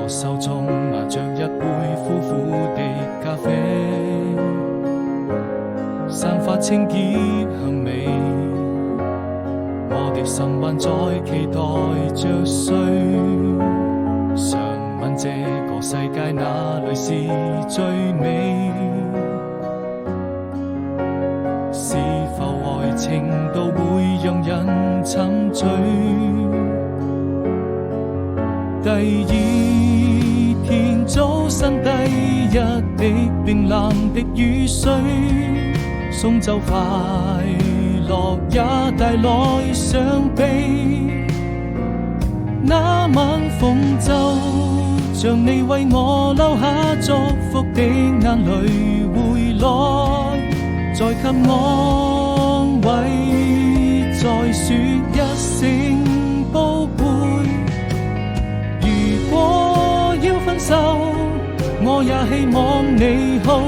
手中拿着一杯苦苦的咖啡，散發清潔香味。我的心還在期待着誰，想問這個世界哪裏是最美？是否愛情都會讓人沉醉？第二天早晨，第一滴冰冷的雨水，送走快樂也帶來傷悲。那晚風驟，像你為我留下祝福的眼淚回來，再給安慰，再說一聲寶貝。如果要分手，我也希望你好。